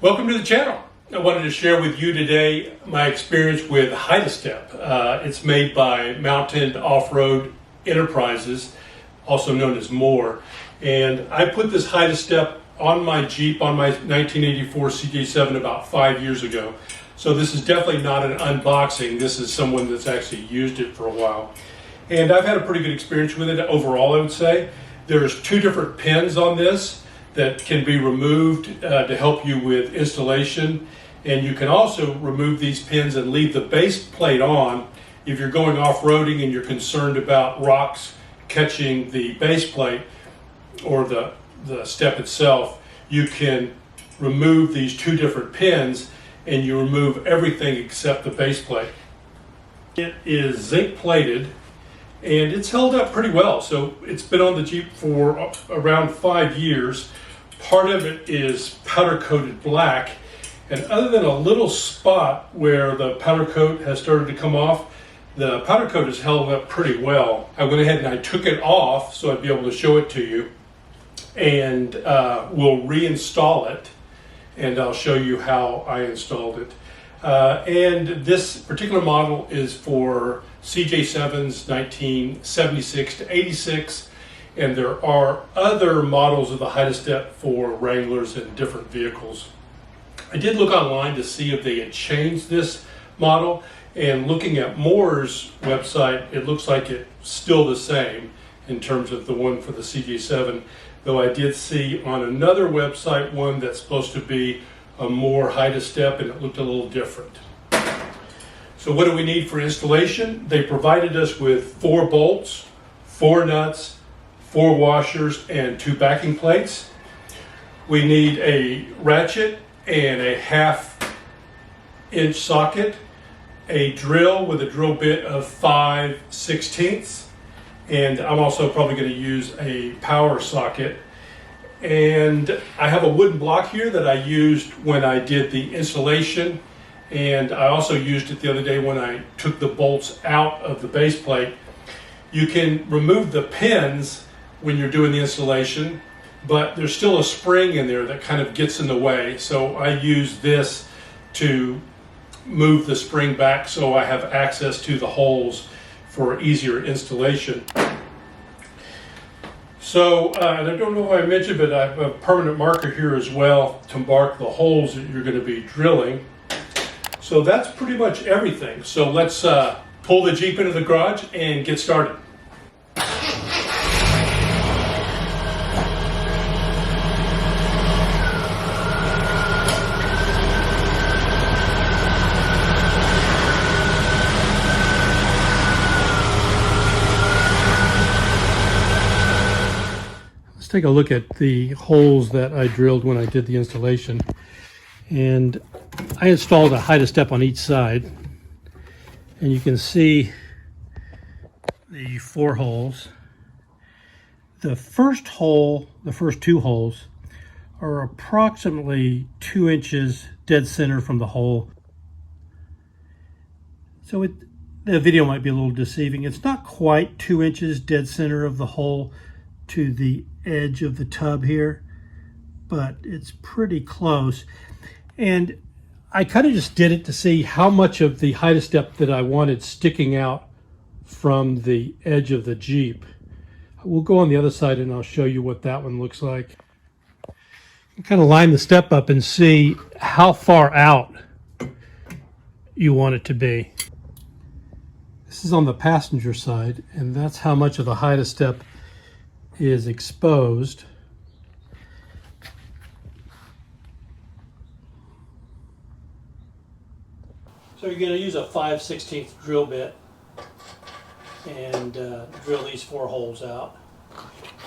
Welcome to the channel. I wanted to share with you today my experience with Hide-A-Step. It's made by Mountain Off-Road Enterprises, also known as M.O.R.E. And I put this Hide-A-Step on my Jeep, on my 1984 CJ7 about 5 years ago. So this is definitely not an unboxing. This is someone that's actually used it for a while. And I've had a pretty good experience with it overall, I would say. There's two different pins on this that can be removed to help you with installation, and you can also remove these pins and leave the base plate on if you're going off-roading and you're concerned about rocks catching the base plate or the step itself. You can remove these two different pins and you remove everything except the base plate. It is zinc plated and it's held up pretty well. So it's been on the Jeep for around 5 years. Part of it is powder coated black, and other than a little spot where the powder coat has started to come off, the powder coat is held up pretty well. I went ahead and I took it off so I'd be able to show it to you, and we'll reinstall it, and I'll show you how I installed it. And this particular model is for CJ7's 1976 to 86, and there are other models of the Hide-A-Step for Wranglers and different vehicles. I did look online to see if they had changed this model, and looking at M.O.R.E's website, it looks like it's still the same in terms of the one for the CJ7, though I did see on another website one that's supposed to be a M.O.R.E Hide-A-Step, and it looked a little different. So what do we need for installation? They provided us with 4 bolts, 4 nuts, 4 washers, and 2 backing plates. We need a ratchet and a 1/2 inch socket, a drill with a drill bit of 5/16, and I'm also probably going to use a power socket. And I have a wooden block here that I used when I did the installation, and I also used it the other day when I took the bolts out of the base plate. You can remove the pins when you're doing the installation, but there's still a spring in there that kind of gets in the way. So I use this to move the spring back so I have access to the holes for easier installation. So, and I don't know if I mentioned, but I have a permanent marker here as well to mark the holes that you're going to be drilling. So that's pretty much everything. So let's pull the Jeep into the garage and get started. Take a look at the holes that I drilled when I did the installation, and I installed a Hide-A-Step on each side, and you can see the 4 holes. The first hole, the first 2 holes are approximately 2 inches dead center from the hole, so the video might be a little deceiving. It's not quite 2 inches dead center of the hole to the edge of the tub here, but it's pretty close. And I kind of just did it to see how much of the Hide-A-Step that I wanted sticking out from the edge of the Jeep. We'll go on the other side and I'll show you what that one looks like. You kind of line the step up and see how far out you want it to be. This is on the passenger side, and that's how much of the Hide-A-Step is exposed. So you're going to use a 5/16 drill bit and drill these 4 holes out.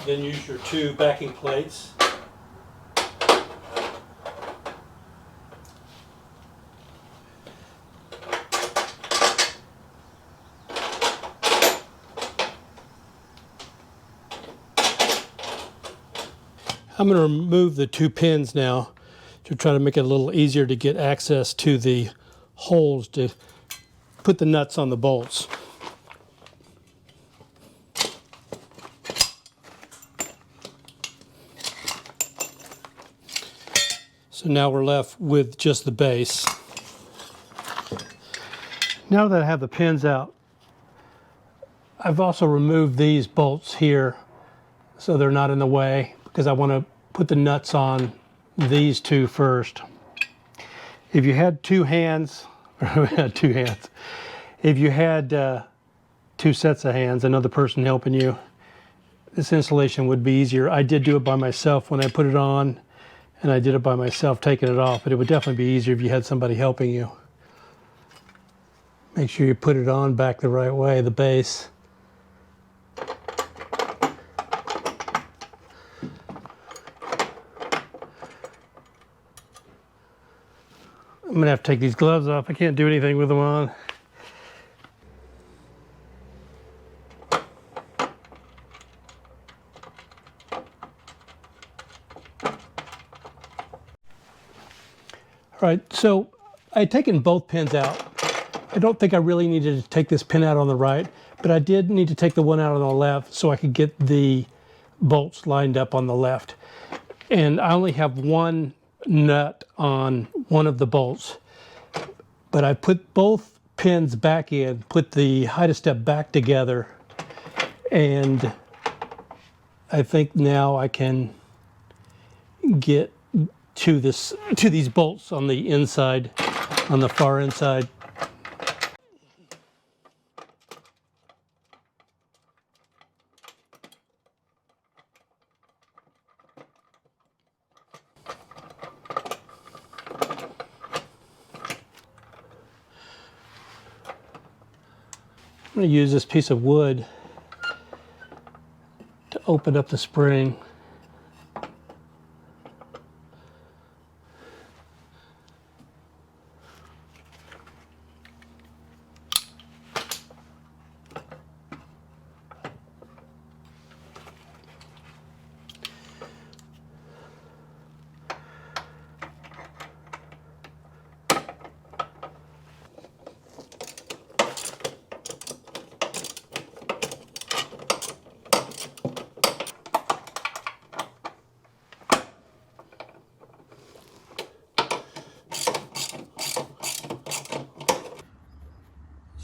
Then use your 2 backing plates. I'm going to remove the 2 pins now to try to make it a little easier to get access to the holes to put the nuts on the bolts. So now we're left with just the base. Now that I have the pins out, I've also removed these bolts here so they're not in the way, because I want to put the nuts on these 2 first. If you had 2 hands, or if you had 2 sets of hands, another person helping you, this installation would be easier. I did do it by myself when I put it on, and I did it by myself taking it off, but it would definitely be easier if you had somebody helping you. Make sure you put it on back the right way, the base. I'm gonna have to take these gloves off. I can't do anything with them on. All right, so I'd taken both pins out. I don't think I really needed to take this pin out on the right, but I did need to take the one out on the left so I could get the bolts lined up on the left. And I only have 1 nut on one of the bolts, but I put both pins back in, put the Hide-A-Step back together, and I think now I can get to these bolts on the inside, on the far inside. I'm going to use this piece of wood to open up the spring.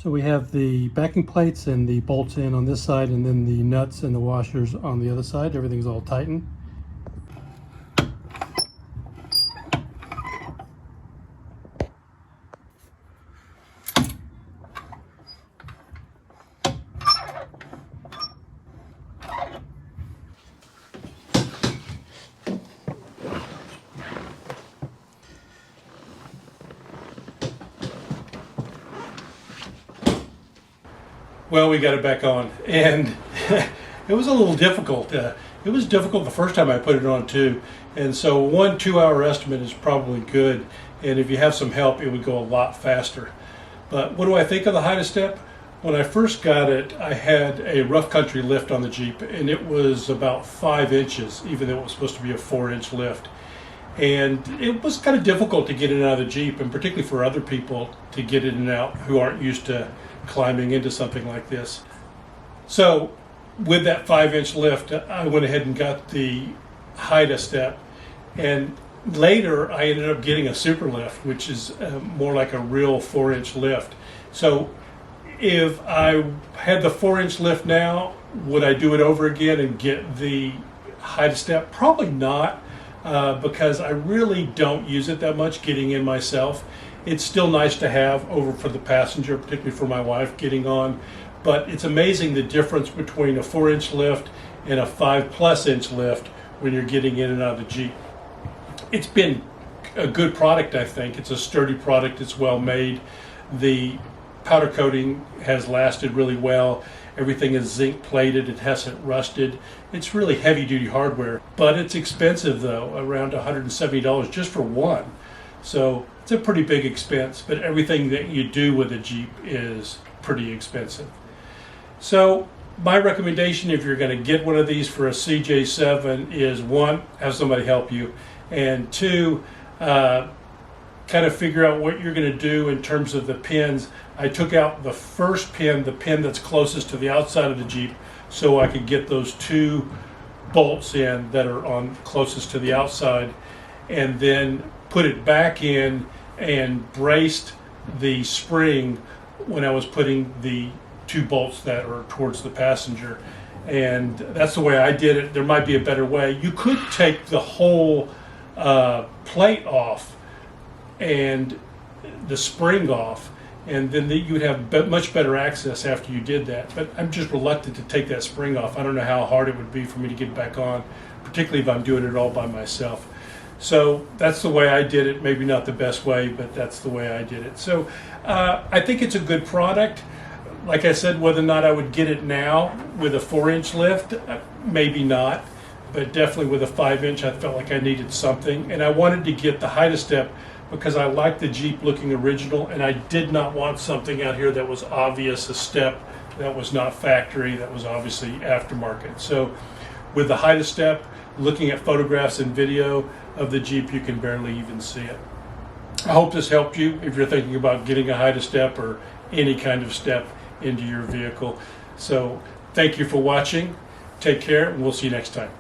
So we have the backing plates and the bolts in on this side, and then the nuts and the washers on the other side. Everything's all tightened. Well, we got it back on, and it was a little difficult. It was difficult the first time I put it on too, and so 1 2-hour estimate is probably good, and if you have some help, it would go a lot faster. But what do I think of the Hide-A-Step? When I first got it, I had a rough country lift on the Jeep, and it was about 5 inches, even though it was supposed to be a 4-inch lift. And it was kind of difficult to get in and out of the Jeep, and particularly for other people to get in and out who aren't used to climbing into something like this. So with that 5-inch lift, I went ahead and got the Hide-A-Step, and later I ended up getting a super lift, which is more like a real 4-inch lift. So if I had the 4-inch lift now, would I do it over again and get the Hide-A-Step? Probably not, because I really don't use it that much getting in myself. It's still nice to have over for the passenger, particularly for my wife getting on, but it's amazing the difference between a 4-inch lift and a 5+ inch lift when you're getting in and out of the Jeep. It's been a good product, I think. It's a sturdy product, it's well made. The powder coating has lasted really well. Everything is zinc plated, it hasn't rusted. It's really heavy duty hardware, but it's expensive though, around $170 just for one. So it's a pretty big expense, but everything that you do with a Jeep is pretty expensive. So my recommendation, if you're going to get one of these for a CJ7, is one, have somebody help you, and two, kind of figure out what you're going to do in terms of the pins. I took out the first pin, the pin that's closest to the outside of the Jeep, so I could get those two bolts in that are on closest to the outside, and then put it back in and braced the spring when I was putting the two bolts that are towards the passenger. And that's the way I did it. There might be a better way. You could take the whole plate off and the spring off, and then you would have much better access after you did that. But I'm just reluctant to take that spring off. I don't know how hard it would be for me to get it back on, particularly if I'm doing it all by myself. So that's the way I did it. Maybe not the best way, but that's the way I did it. So I think it's a good product. Like I said, whether or not I would get it now with a 4-inch lift, maybe not, but definitely with a 5-inch, I felt like I needed something. And I wanted to get the Hide-A-Step because I liked the Jeep looking original, and I did not want something out here that was obvious a step, that was not factory, that was obviously aftermarket. So with the Hide-A-Step, looking at photographs and video of the Jeep, you can barely even see it. I hope this helped you if you're thinking about getting a Hide-A-Step or any kind of step into your vehicle. So thank you for watching. Take care, and we'll see you next time.